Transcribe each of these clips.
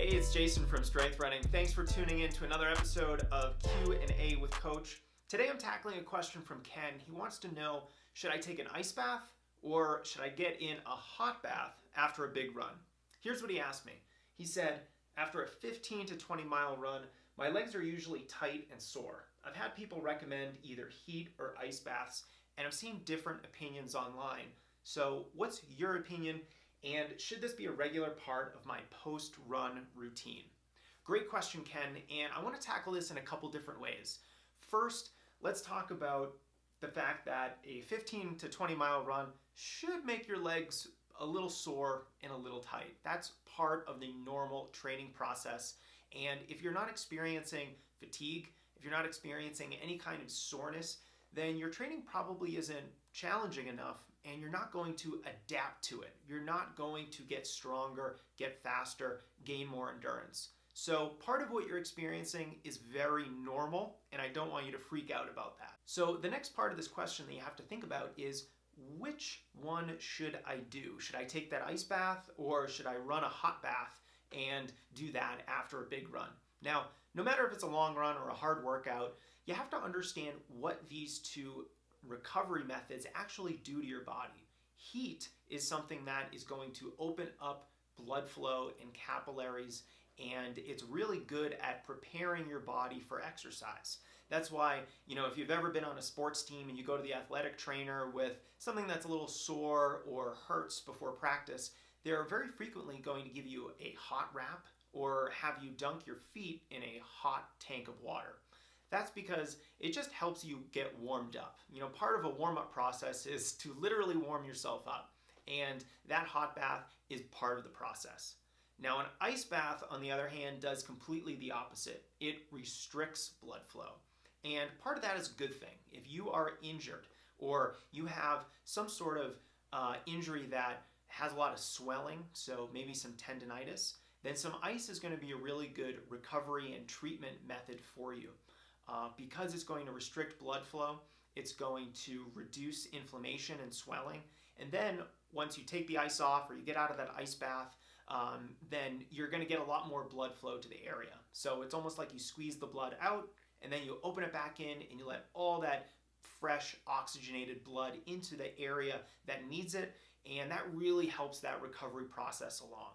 Hey, it's Jason from Strength Running. Thanks for tuning in to another episode of Q&A with Coach. Today I'm tackling a question from Ken. He wants to know, should I take an ice bath or should I get in a hot bath after a big run? Here's what he asked me. He said, after a 15 to 20 mile run, my legs are usually tight and sore. I've had people recommend either heat or ice baths, and I've seen different opinions online. So what's your opinion? And should this be a regular part of my post-run routine? Great question, Ken, and I want to tackle this in a couple different ways. First, let's talk about the fact that a 15 to 20 mile run should make your legs a little sore and a little tight. That's part of the normal training process. And if you're not experiencing fatigue, if you're not experiencing any kind of soreness, then your training probably isn't challenging enough and you're not going to adapt to it. You're not going to get stronger, get faster, gain more endurance. So part of what you're experiencing is very normal, and I don't want you to freak out about that. So the next part of this question that you have to think about is, which one should I do? Should I take that ice bath or should I run a hot bath and do that after a big run? Now, no matter if it's a long run or a hard workout, you have to understand what these two recovery methods actually do to your body. Heat is something that is going to open up blood flow and capillaries, and it's really good at preparing your body for exercise. That's why, if you've ever been on a sports team and you go to the athletic trainer with something that's a little sore or hurts before practice, they're very frequently going to give you a hot wrap or have you dunk your feet in a hot tank of water. That's because it just helps you get warmed up. Part of a warm-up process is to literally warm yourself up, and that hot bath is part of the process. Now, an ice bath, on the other hand, does completely the opposite. It restricts blood flow, and part of that is a good thing. If you are injured or you have some sort of injury that has a lot of swelling, so maybe some tendonitis, then some ice is going to be a really good recovery and treatment method for you. Because it's going to restrict blood flow, it's going to reduce inflammation and swelling. And then once you take the ice off or you get out of that ice bath, then you're going to get a lot more blood flow to the area. So it's almost like you squeeze the blood out and then you open it back in and you let all that fresh oxygenated blood into the area that needs it. And that really helps that recovery process along.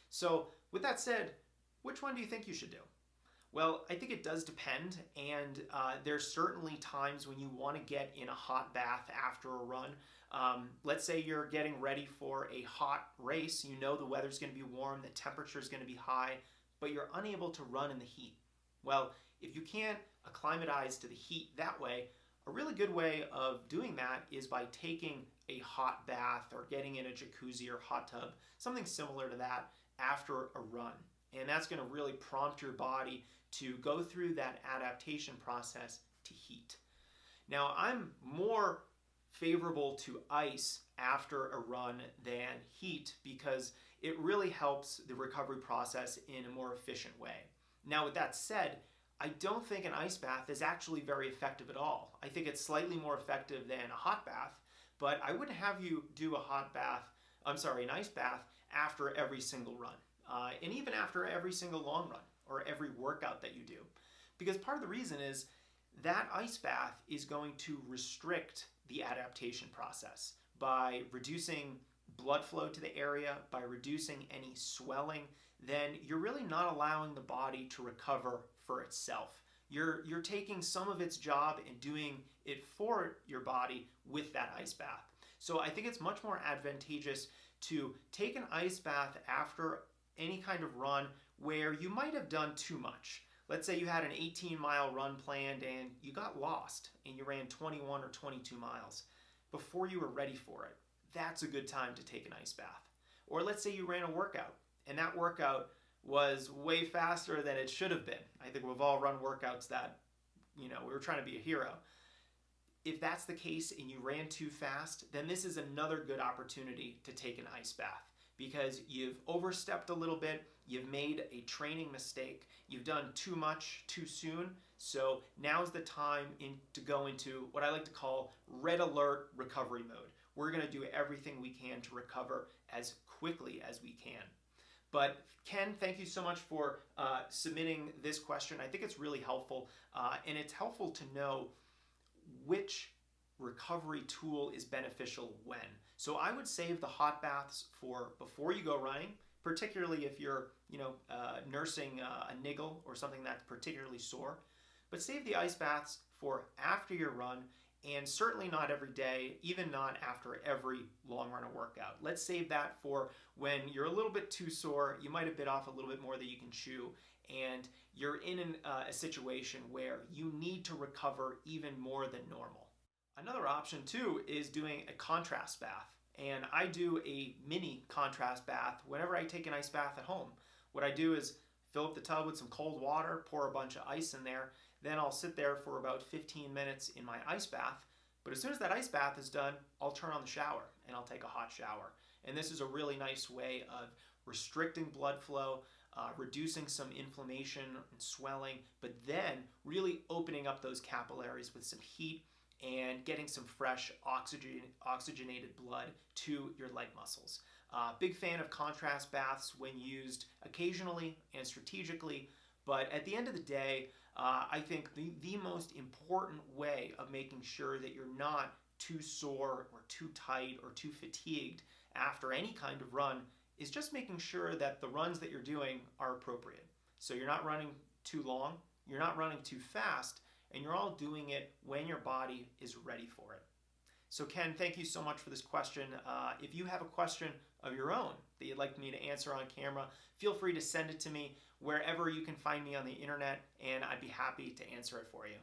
So with that said, which one do you think you should do? Well, I think it does depend, and there's certainly times when you want to get in a hot bath after a run. Let's say you're getting ready for a hot race. You know the weather's going to be warm, the temperature's going to be high, but you're unable to run in the heat. Well, if you can't acclimatize to the heat that way, a really good way of doing that is by taking a hot bath or getting in a jacuzzi or hot tub, something similar to that after a run. And that's going to really prompt your body to go through that adaptation process to heat. Now, I'm more favorable to ice after a run than heat because it really helps the recovery process in a more efficient way. Now, with that said, I don't think an ice bath is actually very effective at all. I think it's slightly more effective than a hot bath, but I wouldn't have you do an ice bath after every single run. And even after every single long run or every workout that you do. Because part of the reason is that ice bath is going to restrict the adaptation process by reducing blood flow to the area, by reducing any swelling. Then you're really not allowing the body to recover for itself. You're taking some of its job and doing it for your body with that ice bath. So I think it's much more advantageous to take an ice bath after any kind of run where you might have done too much. Let's say you had an 18-mile run planned and you got lost and you ran 21 or 22 miles before you were ready for it. That's a good time to take an ice bath. Or let's say you ran a workout and that workout was way faster than it should have been. I think we've all run workouts that, we were trying to be a hero. If that's the case and you ran too fast, then this is another good opportunity to take an ice bath. Because you've overstepped a little bit, you've made a training mistake, you've done too much too soon, so now's the time to go into what I like to call red alert recovery mode. We're going to do everything we can to recover as quickly as we can. But Ken, thank you so much for submitting this question. I think it's really helpful, and it's helpful to know which recovery tool is beneficial when. So I would save the hot baths for before you go running, particularly if you're, nursing a niggle or something that's particularly sore. But save the ice baths for after your run, and certainly not every day, even not after every long run or workout. Let's save that for when you're a little bit too sore, you might have bit off a little bit more than you can chew, and you're in a situation where you need to recover even more than normal. Another option too is doing a contrast bath. And I do a mini contrast bath whenever I take an ice bath at home. What I do is fill up the tub with some cold water, pour a bunch of ice in there, then I'll sit there for about 15 minutes in my ice bath. But as soon as that ice bath is done, I'll turn on the shower and I'll take a hot shower. And this is a really nice way of restricting blood flow, reducing some inflammation and swelling, but then really opening up those capillaries with some heat and getting some fresh oxygenated blood to your leg muscles. Big fan of contrast baths when used occasionally and strategically, but at the end of the day, I think the most important way of making sure that you're not too sore or too tight or too fatigued after any kind of run is just making sure that the runs that you're doing are appropriate. So you're not running too long, you're not running too fast, and you're all doing it when your body is ready for it. So Ken, thank you so much for this question. If you have a question of your own that you'd like me to answer on camera, feel free to send it to me wherever you can find me on the internet, and I'd be happy to answer it for you.